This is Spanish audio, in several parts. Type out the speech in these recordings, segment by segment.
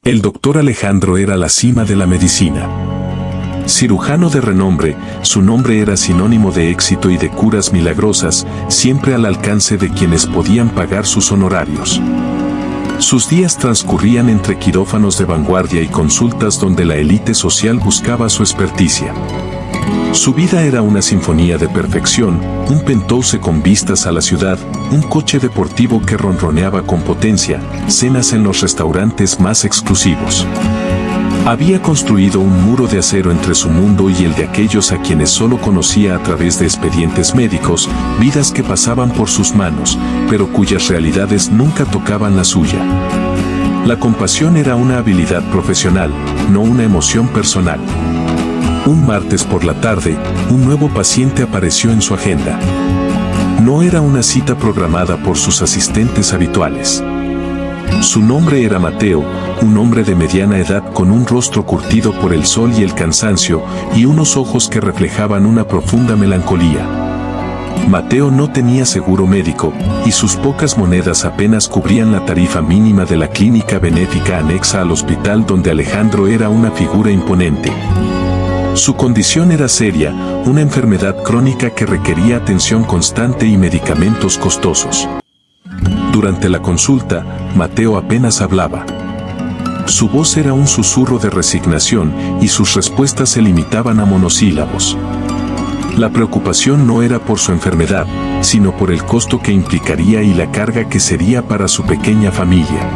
El doctor Alejandro era la cima de la medicina. Cirujano de renombre, su nombre era sinónimo de éxito y de curas milagrosas, siempre al alcance de quienes podían pagar sus honorarios. Sus días transcurrían entre quirófanos de vanguardia y consultas donde la élite social buscaba su experticia. Su vida era una sinfonía de perfección, un penthouse con vistas a la ciudad, un coche deportivo que ronroneaba con potencia, cenas en los restaurantes más exclusivos. Había construido un muro de acero entre su mundo y el de aquellos a quienes solo conocía a través de expedientes médicos, vidas que pasaban por sus manos, pero cuyas realidades nunca tocaban la suya. La compasión era una habilidad profesional, no una emoción personal. Un martes por la tarde, un nuevo paciente apareció en su agenda. No era una cita programada por sus asistentes habituales. Su nombre era Mateo, un hombre de mediana edad con un rostro curtido por el sol y el cansancio, y unos ojos que reflejaban una profunda melancolía. Mateo no tenía seguro médico, y sus pocas monedas apenas cubrían la tarifa mínima de la clínica benéfica anexa al hospital donde Alejandro era una figura imponente. Su condición era seria, una enfermedad crónica que requería atención constante y medicamentos costosos. Durante la consulta, Mateo apenas hablaba. Su voz era un susurro de resignación y sus respuestas se limitaban a monosílabos. La preocupación no era por su enfermedad, sino por el costo que implicaría y la carga que sería para su pequeña familia.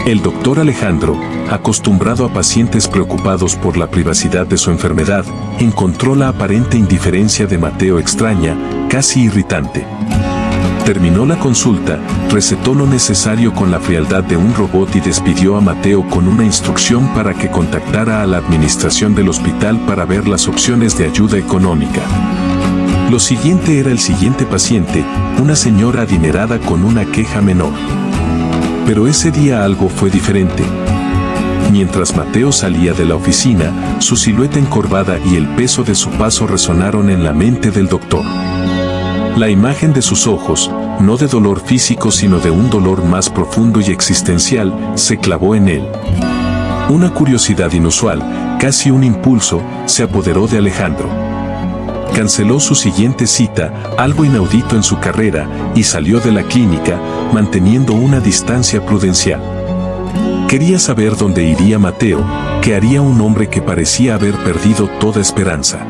El doctor Alejandro, acostumbrado a pacientes preocupados por la privacidad de su enfermedad, encontró la aparente indiferencia de Mateo extraña, casi irritante. Terminó la consulta, recetó lo necesario con la frialdad de un robot y despidió a Mateo con una instrucción para que contactara a la administración del hospital para ver las opciones de ayuda económica. Lo siguiente era el siguiente paciente, una señora adinerada con una queja menor. Pero ese día algo fue diferente. Mientras Mateo salía de la oficina, su silueta encorvada y el peso de su paso resonaron en la mente del doctor. La imagen de sus ojos, no de dolor físico sino de un dolor más profundo y existencial, se clavó en él. Una curiosidad inusual, casi un impulso, se apoderó de Alejandro. Canceló su siguiente cita, algo inaudito en su carrera, y salió de la clínica, manteniendo una distancia prudencial. Quería saber dónde iría Mateo, qué haría un hombre que parecía haber perdido toda esperanza.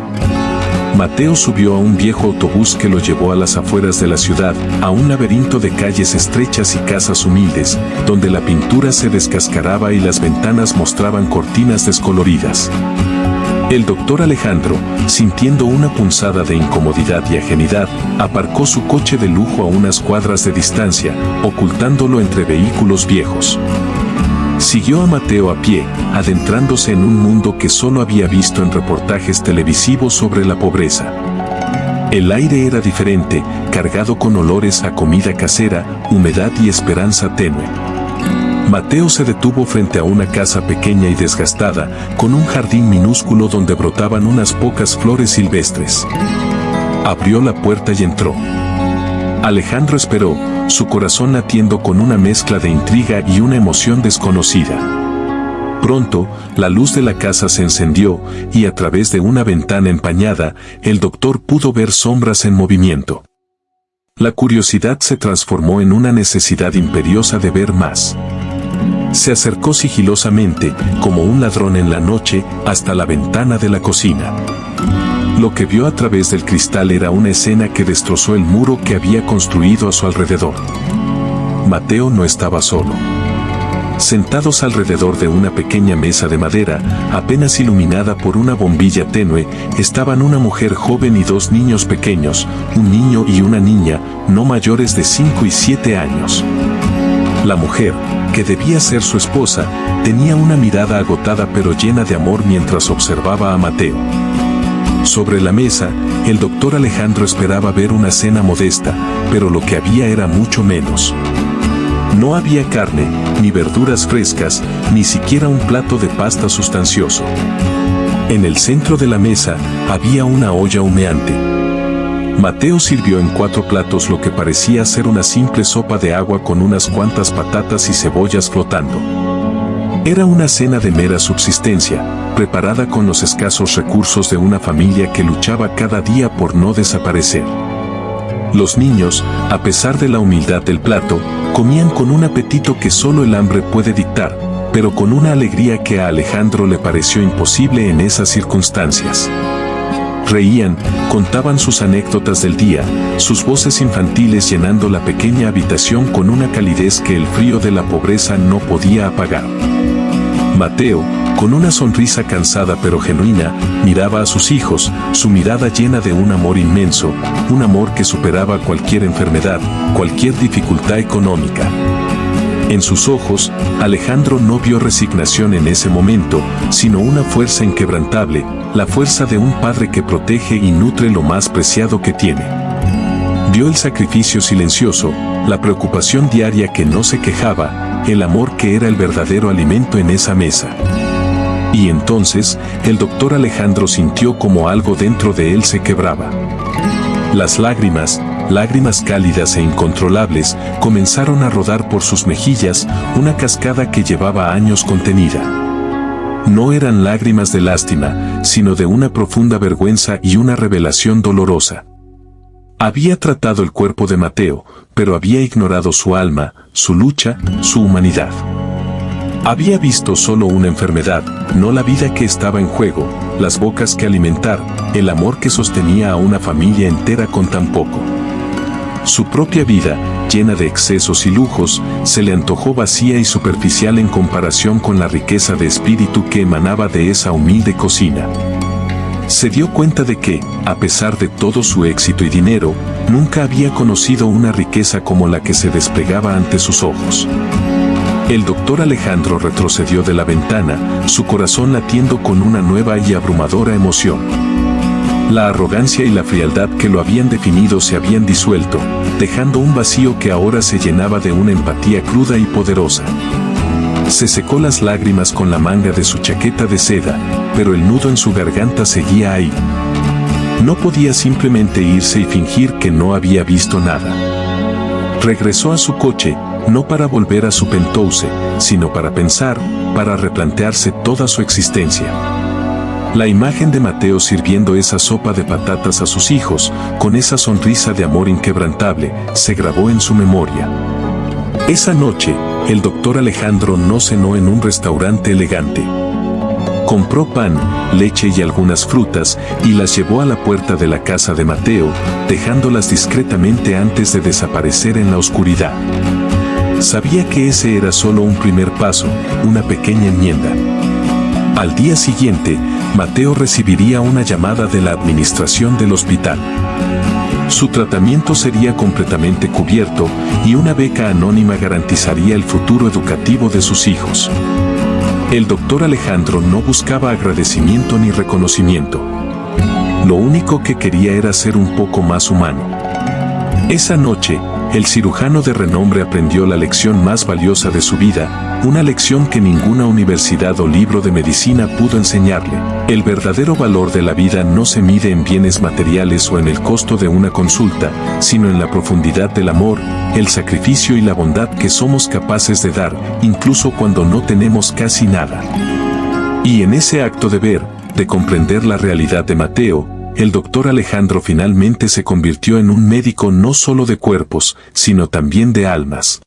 Mateo subió a un viejo autobús que lo llevó a las afueras de la ciudad, a un laberinto de calles estrechas y casas humildes, donde la pintura se descascaraba y las ventanas mostraban cortinas descoloridas. El doctor Alejandro, sintiendo una punzada de incomodidad y ajenidad, aparcó su coche de lujo a unas cuadras de distancia, ocultándolo entre vehículos viejos. Siguió a Mateo a pie, adentrándose en un mundo que solo había visto en reportajes televisivos sobre la pobreza. El aire era diferente, cargado con olores a comida casera, humedad y esperanza tenue. Mateo se detuvo frente a una casa pequeña y desgastada, con un jardín minúsculo donde brotaban unas pocas flores silvestres. Abrió la puerta y entró. Alejandro esperó, su corazón latiendo con una mezcla de intriga y una emoción desconocida. Pronto, la luz de la casa se encendió, y a través de una ventana empañada, el doctor pudo ver sombras en movimiento. La curiosidad se transformó en una necesidad imperiosa de ver más. Se acercó sigilosamente, como un ladrón en la noche, hasta la ventana de la cocina. Lo que vio a través del cristal era una escena que destrozó el muro que había construido a su alrededor. Mateo no estaba solo. Sentados alrededor de una pequeña mesa de madera, apenas iluminada por una bombilla tenue, estaban una mujer joven y dos niños pequeños, un niño y una niña, no mayores de 5 y 7 años. La mujer, que debía ser su esposa, tenía una mirada agotada pero llena de amor mientras observaba a Mateo. Sobre la mesa, el doctor Alejandro esperaba ver una cena modesta, pero lo que había era mucho menos. No había carne, ni verduras frescas, ni siquiera un plato de pasta sustancioso. En el centro de la mesa, había una olla humeante. Mateo sirvió en 4 platos lo que parecía ser una simple sopa de agua con unas cuantas patatas y cebollas flotando. Era una cena de mera subsistencia, preparada con los escasos recursos de una familia que luchaba cada día por no desaparecer. Los niños, a pesar de la humildad del plato, comían con un apetito que solo el hambre puede dictar, pero con una alegría que a Alejandro le pareció imposible en esas circunstancias. Reían, contaban sus anécdotas del día, sus voces infantiles llenando la pequeña habitación con una calidez que el frío de la pobreza no podía apagar. Mateo, con una sonrisa cansada pero genuina, miraba a sus hijos, su mirada llena de un amor inmenso, un amor que superaba cualquier enfermedad, cualquier dificultad económica. En sus ojos, Alejandro no vio resignación en ese momento, sino una fuerza inquebrantable, la fuerza de un padre que protege y nutre lo más preciado que tiene. Vio el sacrificio silencioso, la preocupación diaria que no se quejaba, el amor que era el verdadero alimento en esa mesa. Y entonces, el doctor Alejandro sintió como algo dentro de él se quebraba. Las lágrimas cálidas e incontrolables, comenzaron a rodar por sus mejillas, una cascada que llevaba años contenida. No eran lágrimas de lástima, sino de una profunda vergüenza y una revelación dolorosa. Había tratado el cuerpo de Mateo, pero había ignorado su alma, su lucha, su humanidad. Había visto solo una enfermedad, no la vida que estaba en juego, las bocas que alimentar, el amor que sostenía a una familia entera con tan poco. Su propia vida, llena de excesos y lujos, se le antojó vacía y superficial en comparación con la riqueza de espíritu que emanaba de esa humilde cocina. Se dio cuenta de que, a pesar de todo su éxito y dinero, nunca había conocido una riqueza como la que se desplegaba ante sus ojos. El doctor Alejandro retrocedió de la ventana, su corazón latiendo con una nueva y abrumadora emoción. La arrogancia y la frialdad que lo habían definido se habían disuelto, dejando un vacío que ahora se llenaba de una empatía cruda y poderosa. Se secó las lágrimas con la manga de su chaqueta de seda, pero el nudo en su garganta seguía ahí. No podía simplemente irse y fingir que no había visto nada. Regresó a su coche, no para volver a su penthouse, sino para pensar, para replantearse toda su existencia. La imagen de Mateo sirviendo esa sopa de patatas a sus hijos, con esa sonrisa de amor inquebrantable, se grabó en su memoria. Esa noche, el doctor Alejandro no cenó en un restaurante elegante. Compró pan, leche y algunas frutas, y las llevó a la puerta de la casa de Mateo, dejándolas discretamente antes de desaparecer en la oscuridad. Sabía que ese era solo un primer paso, una pequeña enmienda. Al día siguiente, Mateo recibiría una llamada de la administración del hospital. Su tratamiento sería completamente cubierto y una beca anónima garantizaría el futuro educativo de sus hijos. El doctor Alejandro no buscaba agradecimiento ni reconocimiento. Lo único que quería era ser un poco más humano. Esa noche, el cirujano de renombre aprendió la lección más valiosa de su vida, una lección que ninguna universidad o libro de medicina pudo enseñarle. El verdadero valor de la vida no se mide en bienes materiales o en el costo de una consulta, sino en la profundidad del amor, el sacrificio y la bondad que somos capaces de dar, incluso cuando no tenemos casi nada. Y en ese acto de ver, de comprender la realidad de Mateo, el doctor Alejandro finalmente se convirtió en un médico no solo de cuerpos, sino también de almas.